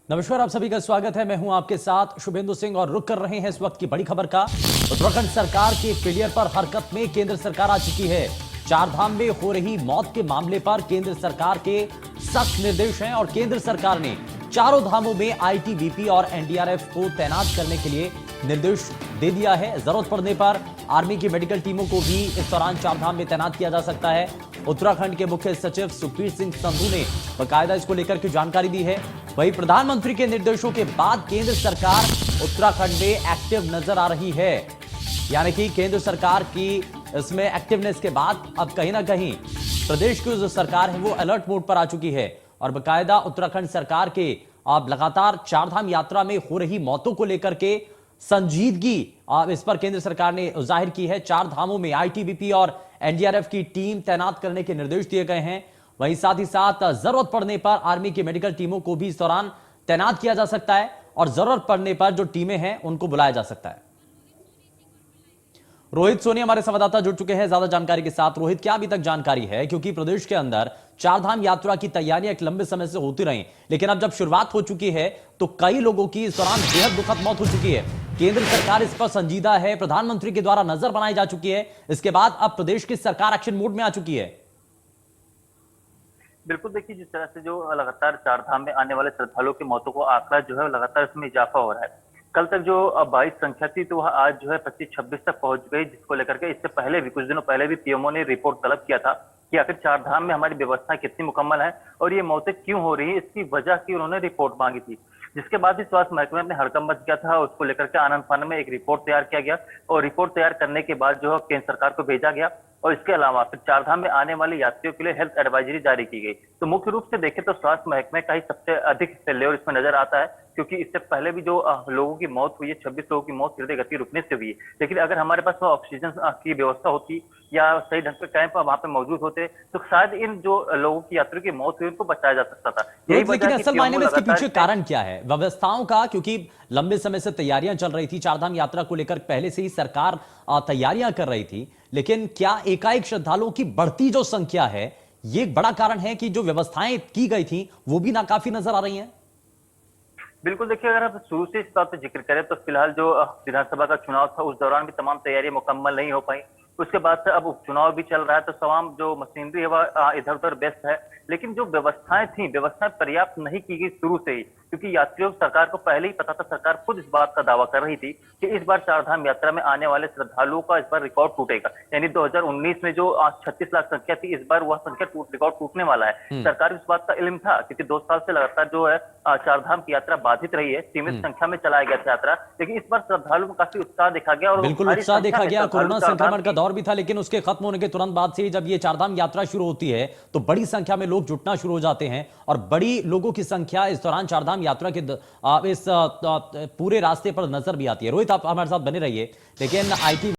नमस्कार, आप सभी का स्वागत है। मैं हूं आपके साथ शुभेंदु सिंह और रुक कर रहे हैं इस वक्त की बड़ी खबर का। उत्तराखंड सरकार के फेलियर पर हरकत में केंद्र सरकार आ चुकी है। चार धाम में हो रही मौत के मामले पर केंद्र सरकार के सख्त निर्देश हैं और केंद्र सरकार ने चारों धामों में आईटीबीपी और एनडीआरएफ को तैनात करने के लिए निर्देश दे दिया है। जरूरत पड़ने पर आर्मी की मेडिकल टीमों को भी इस दौरान चार धाम में तैनात किया जा सकता है। उत्तराखंड के मुख्य सचिव सुखबीर सिंह संधू ने बाकायदा इसको लेकर के जानकारी दी है। वहीं प्रधानमंत्री के निर्देशों के बाद केंद्र सरकार उत्तराखंड में एक्टिव नजर आ रही है। यानी कि केंद्र सरकार की इसमें एक्टिवनेस के बाद अब कहीं ना कहीं प्रदेश की जो सरकार है वो अलर्ट मोड पर आ चुकी है और बाकायदा उत्तराखंड सरकार के अब लगातार चारधाम यात्रा में हो रही मौतों को लेकर के संजीदगी इस पर केंद्र सरकार ने जाहिर की है। चार धामों में आईटीबीपी और एनडीआरएफ की टीम तैनात करने के निर्देश दिए गए हैं। वहीं साथ ही साथ जरूरत पड़ने पर आर्मी की मेडिकल टीमों को भी इस दौरान तैनात किया जा सकता है और जरूरत पड़ने पर जो टीमें हैं उनको बुलाया जा सकता है। रोहित सोनी हमारे संवाददाता जुड़ चुके हैं ज्यादा जानकारी के साथ। रोहित, क्या अभी तक जानकारी है? क्योंकि प्रदेश के अंदर चारधाम यात्रा की तैयारियां एक लंबे समय से होती रही, लेकिन अब जब शुरुआत हो चुकी है तो कई लोगों की इस दौरान बेहद दुखद मौत हो चुकी है। केंद्र सरकार इस पर संजीदा है, प्रधानमंत्री के द्वारा नजर बनाई जा चुकी है। इसके बाद अब प्रदेश की सरकार एक्शन मोड में आ चुकी है। बिल्कुल, देखिए जिस तरह से जो लगातार चारधाम में आने वाले श्रद्धालुओं की मौतों को आंकड़ा जो है लगातार इसमें इजाफा हो रहा है। कल तक जो 22 संख्या थी तो वह आज जो है 25-26 तक पहुंच गई, जिसको लेकर के इससे पहले भी कुछ दिनों पहले भी पीएमओ ने रिपोर्ट तलब किया था कि आखिर चारधाम में हमारी व्यवस्था कितनी मुकम्मल है और ये मौतें क्यों हो रही है, इसकी वजह की उन्होंने रिपोर्ट मांगी थी। जिसके बाद ही स्वास्थ्य महकमे में हड़कंप मच गया था और उसको लेकर के आनंद फानन में एक रिपोर्ट तैयार किया गया और रिपोर्ट तैयार करने के बाद जो है केंद्र सरकार को भेजा गया और इसके अलावा फिर चारधाम में आने वाले यात्रियों के लिए हेल्थ एडवाइजरी जारी की गई। तो मुख्य रूप से देखें तो स्वास्थ्य महकमे का ही सबसे अधिक फेल्योर इसमें नजर आता है, क्योंकि इससे पहले भी जो लोगों की मौत हुई है, 26 लोगों की मौत हृदय गति रुकने से हुई है। लेकिन अगर हमारे पास ऑक्सीजन की व्यवस्था होती या सही ढंग से कैंप वहां पे मौजूद होते तो शायद इन जो लोगों की यात्रियों की मौत हुई उनको बचाया जा सकता था। लेकिन असल मायने में इसके पीछे कारण क्या है? व्यवस्थाओं का, क्योंकि लंबे समय से तैयारियां चल रही थी, चारधाम यात्रा को लेकर पहले से ही सरकार तैयारियां कर रही थी, लेकिन क्या एकाएक श्रद्धालुओं की बढ़ती जो संख्या है ये एक बड़ा कारण है कि जो व्यवस्थाएं की गई थी वो भी नाकाफी नजर आ रही हैं? बिल्कुल, देखिए अगर आप शुरू से इस बात पे जिक्र करें तो फिलहाल जो विधानसभा का चुनाव था उस दौरान भी तमाम तैयारियां मुकम्मल नहीं हो पाई। उसके बाद से अब उपचुनाव भी चल रहा है तो तमाम जो मशीनरी है वह इधर उधर व्यस्त है, लेकिन जो व्यवस्थाएं थी व्यवस्थाएं पर्याप्त नहीं की गई शुरू से ही, क्योंकि यात्रियों सरकार को पहले ही पता था। सरकार खुद इस बात का दावा कर रही थी कि इस बार चारधाम यात्रा में आने वाले श्रद्धालुओं का इस बार रिकॉर्ड टूटेगा। यानी 2019 में जो 36 लाख संख्या थी, इस बार वह संख्या रिकॉर्ड टूटने वाला है। सरकार इस बात का इल्म था, क्योंकि 2 साल से लगातार जो है चारधाम की यात्रा बाधित रही है, सीमित संख्या में चलाया गया था यात्रा, लेकिन इस बार श्रद्धालुओं में काफी उत्साह देखा गया और बिल्कुल उत्साह देखा गया। कोरोना संक्रमण का दौर भी था, लेकिन उसके खत्म होने के तुरंत बाद से जब ये चारधाम यात्रा शुरू होती है तो बड़ी संख्या में लोग जुटना शुरू हो जाते हैं और बड़ी लोगों की संख्या इस दौरान चारधाम यात्रा के इस पूरे रास्ते पर नजर भी आती है। रोहित, आप हमारे साथ बने रहिए। लेकिन आईटी